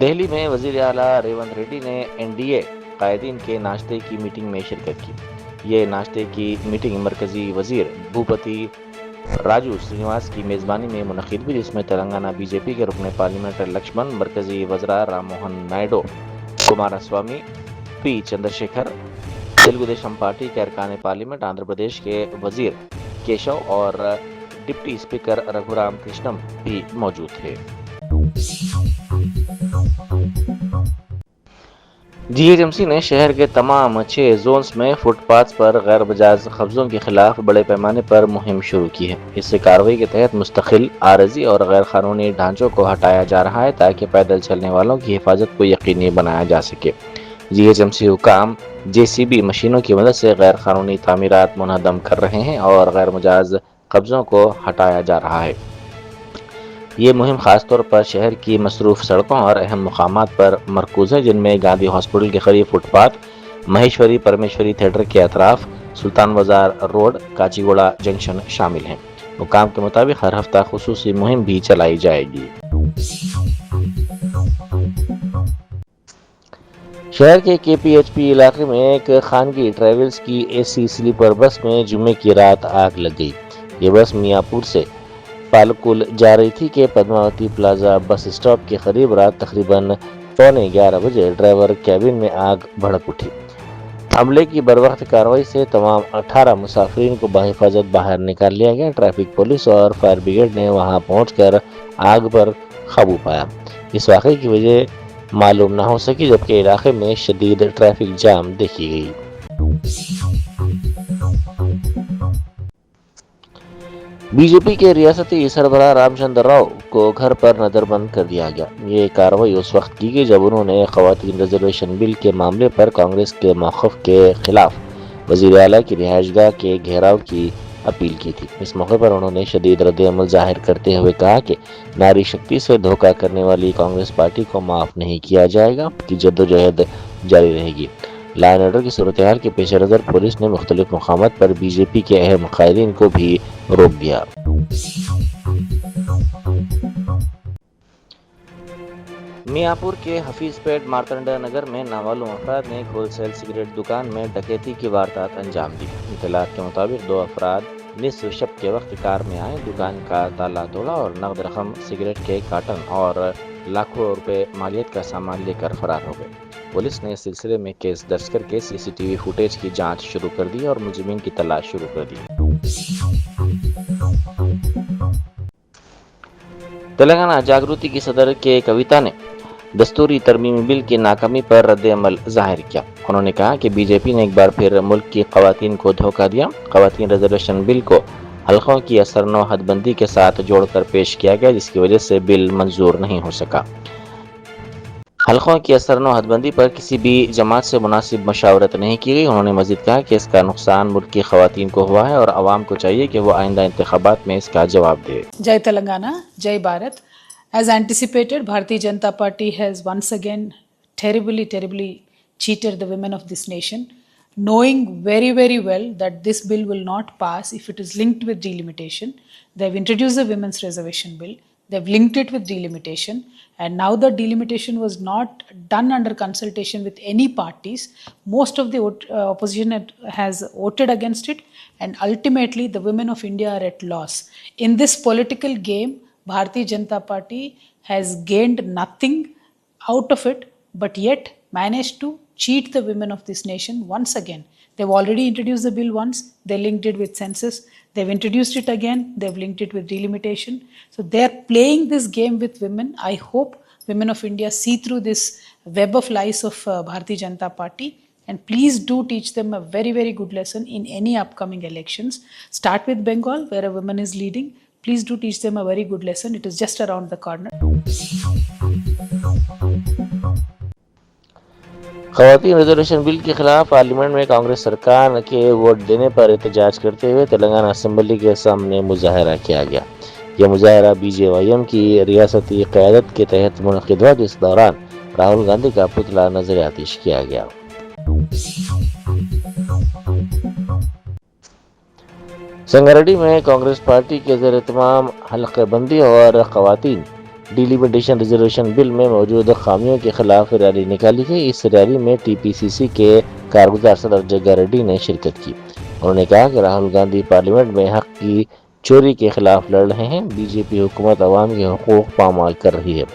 دہلی میں وزیر اعلیٰ ریونت ریڈی نے NDA قائدین کے ناشتے کی میٹنگ میں شرکت کی۔ یہ ناشتے کی میٹنگ مرکزی وزیر بھوپتی راجو سرینواس کی میزبانی میں منعقد ہوئی، جس میں تلنگانہ BJP کے رکن پارلیمنٹ لکشمن، مرکزی وزراء رام موہن نائیڈو، کمارا سوامی، P چندرشیکھر، تیلگو دیشم پارٹی کے ارکان پارلیمنٹ، آندھرا پردیش کے وزیر کیشو اور ڈپٹی اسپیکر رگھورام کرشنم بھی موجود تھے۔ GHMC نے شہر کے تمام 6 زونز میں فٹ پاتھ پر غیر مجاز قبضوں کے خلاف بڑے پیمانے پر مہم شروع کی ہے۔ اس کارروائی کے تحت مستقل، عارضی اور غیر قانونی ڈھانچوں کو ہٹایا جا رہا ہے تاکہ پیدل چلنے والوں کی حفاظت کو یقینی بنایا جا سکے۔ GHMC حکام JCB مشینوں کی مدد سے غیر قانونی تعمیرات منہدم کر رہے ہیں اور غیر مجاز قبضوں کو ہٹایا جا رہا ہے۔ یہ مہم خاص طور پر شہر کی مصروف سڑکوں اور اہم مقامات پر مرکوز ہے، جن میں گاندھی ہاسپٹل کے قریب fit path, Maheshwari Parmeshwari theatre کے اطراف، سلطان بازار روڈ، کاچی گوڑا جنکشن شامل ہیں۔ حکام کے مطابق ہر ہفتہ خصوصی مہم بھی چلائی جائے گی۔ شہر کے KPHP علاقے میں ایک خانگی ٹریولز کی AC سلیپر بس میں جمعے کی رات آگ لگ گئی۔ یہ بس میاں پور سے پالکل جا رہی تھی کہ پدماوتی پلازا بس اسٹاپ کے قریب رات تقریباً 11:15 بجے ڈرائیور کیبن میں آگ بھڑک اٹھی۔ عملے کی بروقت کارروائی سے تمام 18 مسافرین کو بحفاظت باہر نکال لیا گیا۔ ٹریفک پولیس اور فائر بریگیڈ نے وہاں پہنچ کر آگ پر قابو پایا۔ اس واقعے کی وجہ معلوم نہ ہو سکی، جبکہ علاقے میں شدید ٹریفک جام دیکھی گئی۔ BJP کے ریاستی سربراہ رام چندر راؤ کو گھر پر نظر بند کر دیا گیا۔ یہ کارروائی اس وقت کی گئی جب انہوں نے خواتین ریزرویشن بل کے معاملے پر کانگریس کے موقف کے خلاف وزیر اعلیٰ کی رہائش گاہ کے گھیراؤ کی اپیل کی تھی۔ اس موقع پر انہوں نے شدید رد عمل ظاہر کرتے ہوئے کہا کہ ناری شکتی سے دھوکہ کرنے والی کانگریس پارٹی کو معاف نہیں کیا جائے گا، کی جدوجہد جاری رہے گی۔ لا اینڈ آرڈر کی صورتحال کے پیش نظر پولیس نے مختلف مقامات پر BJP کے اہم قائدین کو بھی روک دیا۔ میاں پور کے حفیظ پیٹ مارتنڈا نگر میں نامعلوم افراد نے ایک ہول سیل سگریٹ دکان میں ڈکیتی کی واردات انجام دی۔ اطلاعات کے مطابق 2 افراد نصف شب کے وقت کار میں آئے، دکان کا تالا توڑا اور نقد رقم، سگریٹ کے کارٹن اور لاکھوں روپے مالیت کا سامان لے کر فرار ہو گئے۔ پولیس نے اس سلسلے میں کیس درج کر کے CCTV فوٹیج کی جانچ شروع کر دی اور ملزمین کی تلاش شروع کر دی۔ تلنگانہ جاگرتی کی صدر کے کویتا نے دستوری ترمیمی بل کی ناکامی پر رد عمل ظاہر کیا۔ انہوں نے کہا کہ BJP نے ایک بار پھر ملک کی خواتین کو دھوکہ دیا۔ خواتین ریزرویشن بل کو حلقوں کی اثرنو حد بندی کے ساتھ جوڑ کر پیش کیا گیا، جس کی وجہ سے بل منظور نہیں ہو سکا۔ حلقوں کی اثرنو حد بندی پر کسی بھی جماعت سے مناسب مشاورت نہیں کی گئی۔ انہوں نے مزید کہا کہ اس کا نقصان ملک کی خواتین کو ہوا ہے اور عوام کو چاہیے کہ وہ آئندہ انتخابات میں اس کا جواب دے۔ جے تلنگانہ، جے Bharat. As anticipated, Bharatiya Janata Party has once again terribly cheated the women of this nation, knowing very well that this bill will not pass if it is linked with delimitation. They've introduced the women's reservation bill. They've linked it with delimitation, and now the delimitation was not done under consultation with any parties. Most of the opposition has voted against it, and ultimately the women of India are at loss. In this political game, Bharatiya Janata Party has gained nothing out of it, but yet managed to cheat the women of this nation once again. They've already introduced the bill once, they linked it with census. They've introduced it again, they've linked it with delimitation. So they're playing this game with women. I hope women of India see through this web of lies of Bharatiya Janata Party. And please do teach them a very good lesson in any upcoming elections. Start with Bengal, where a woman is leading. Please do teach them a very good lesson. It is just around the corner. خواتین reservation بل کے خلاف parliament میں کانگریس سرکار کے vote دینے پر احتجاج کرتے ہوئے تلنگانہ اسمبلی کے سامنے مظاہرہ کیا گیا۔ یہ مظاہرہ BJYM کی ریاستی قیادت کے تحت منعقد ہوا، جس دوران راہل گاندھی کا پتلا نظر آتش کیا گیا۔ سنگاریڈی میں کانگریس پارٹی کے زیر اہتمام حلقہ بندی اور خواتین ڈیلیمیٹیشن ریزرویشن بل میں موجود خامیوں کے خلاف ریلی نکالی گئی۔ اس ریلی میں ٹی پی سی سی کے کارگزار صدر جگا ریڈی نے شرکت کی۔ انہوں نے کہا کہ راہل گاندھی پارلیمنٹ میں حق کی چوری کے خلاف لڑ رہے ہیں۔ بی جے پی حکومت عوام کے حقوق پامال کر رہی ہے۔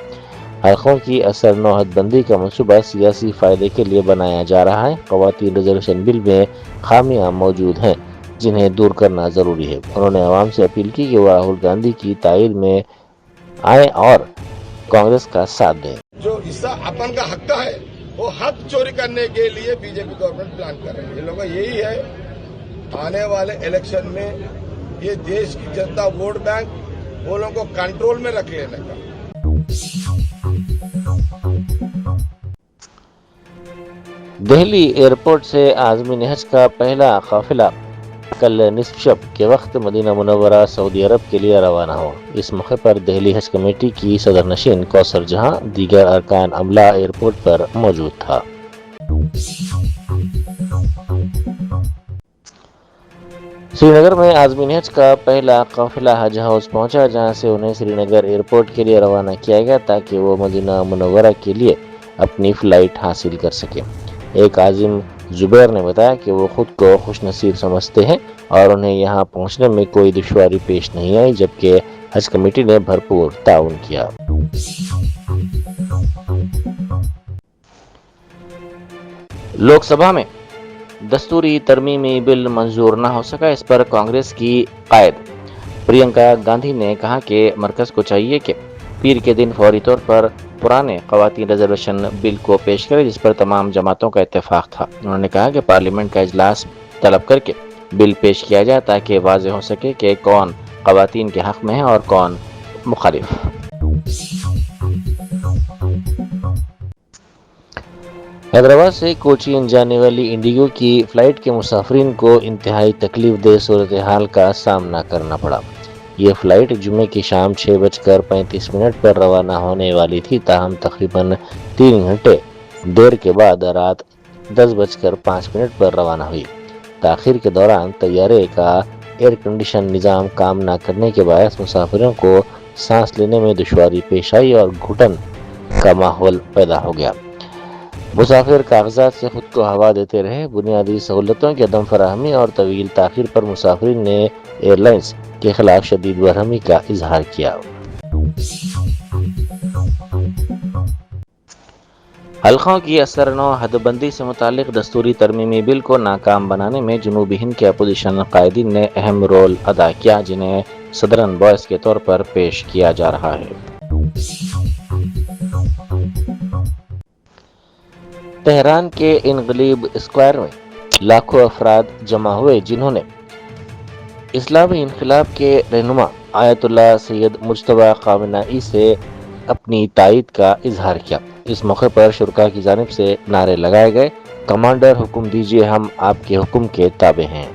حلقوں کی اثر نو حد بندی کا منصوبہ سیاسی فائدے کے لیے بنایا جا رہا ہے۔ خواتین ریزرویشن بل میں خامیاں موجود ہیں جنہیں دور کرنا ضروری ہے۔ انہوں نے عوام سے اپیل کی کہ وہ راہل گاندھی کی تائید میں آئیں اور کانگریس کا ساتھ دیں۔ جو حصہ اپن کا حق کا ہے وہ حق چوری کرنے کے لیے B J P government plan کر رہی ہے۔ یہ لوگوں کا یہی ہے آنے والے الیکشن میں یہ دیش کی جنتا ووٹ بینک وہ لوگوں کو کنٹرول میں رکھ لینے کا۔ دہلی ایئرپورٹ سے عازمین حج کا پہلا قافلہ کل نصف شب کے وقت مدینہ منورہ سعودی عرب کے لیے روانہ ہوا۔ اس موقع پر دہلی حج کمیٹی کی صدر نشین کوثر جہاں دیگر ارکان عملہ ایئرپورٹ پر موجود تھا۔ سری نگر میں عازمین حج کا پہلا قافلہ حج ہاؤس پہنچا، جہاں سے انہیں سری نگر ایئرپورٹ کے لیے روانہ کیا گیا تاکہ وہ مدینہ منورہ کے لیے اپنی فلائٹ حاصل کر سکے۔ ایک عازم زبیر نے بتایا کہ وہ خود کو خوش نصیب سمجھتے ہیں اور انہیں یہاں پہنچنے میں کوئی دشواری پیش نہیں آئی، جبکہ حج کمیٹی نے بھرپور تعاون کیا۔ لوک سبھا میں دستوری ترمیمی بل منظور نہ ہو سکا۔ اس پر کانگریس کی قائد پرینکا گاندھی نے کہا کہ مرکز کو چاہیے کہ پیر کے دن فوری طور پر پرانے خواتین ریزرویشن بل کو پیش کرے، جس پر تمام جماعتوں کا اتفاق تھا۔ انہوں نے کہا کہ پارلیمنٹ کا اجلاس طلب کر کے بل پیش کیا جائے تاکہ واضح ہو سکے کہ کون خواتین کے حق میں ہے اور کون مخالف۔ حیدرآباد سے کوچین جانے والی انڈیگو کی فلائٹ کے مسافرین کو انتہائی تکلیف دہ صورتحال کا سامنا کرنا پڑا۔ یہ فلائٹ جمعے کی شام 6:35 پر روانہ ہونے والی تھی، تاہم تقریباً 3 گھنٹے دیر کے بعد رات 10:05 پر روانہ ہوئی۔ تاخیر کے دوران طیارے کا ایئر کنڈیشن نظام کام نہ کرنے کے باعث مسافروں کو سانس لینے میں دشواری پیش آئی اور گھٹن کا ماحول پیدا ہو گیا۔ مسافر کاغذات سے خود کو ہوا دیتے رہے۔ بنیادی سہولتوں کی عدم فراہمی اور طویل تاخیر پر مسافرین نے ایئر لائنز کے خلاف شدید برہمی کا اظہار کیا۔ حلقوں کی اثر نو حد بندی سے متعلق دستوری ترمیمی بل کو ناکام بنانے میں جنوبی ہند کے اپوزیشن قائدین نے اہم رول ادا کیا، جنہیں صدرن بوائس کے طور پر پیش کیا جا رہا ہے۔ تہران کے انقلاب اسکوائر میں لاکھوں افراد جمع ہوئے، جنہوں نے اسلامی انقلاب کے رہنما آیت اللہ سید مجتبی خامنہ ای سے اپنی تائید کا اظہار کیا۔ اس موقع پر شرکاء کی جانب سے نعرے لگائے گئے۔ کمانڈر حکم دیجیے، ہم آپ کے حکم کے تابع ہیں۔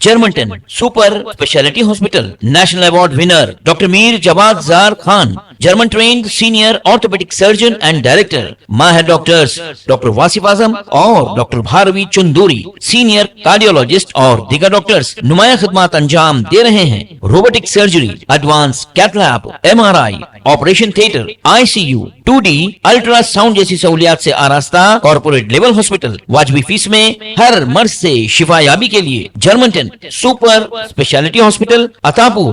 Germanten super speciality hospital national award winner doctor Mir Jawad Zar Khan, German trained senior orthopaedic surgeon and director, ماہر ڈاکٹرز ڈاکٹر واصف اعظم اور doctor Bharavi Chanduri, senior cardiologist اور دیگر ڈاکٹرز نمایاں خدمات انجام دے رہے ہیں۔ Robotic surgery, advance cath lab, MRI، operation theatre, ICU، 2D ultrasound جیسی سہولیات سے آراستہ کارپوریٹ لیول ہاسپٹل، واجبی فیس میں ہر مرض سے شفا یابی کے لیے جرمنٹن سپر اسپیشلٹی ہاسپٹل، عطاپور۔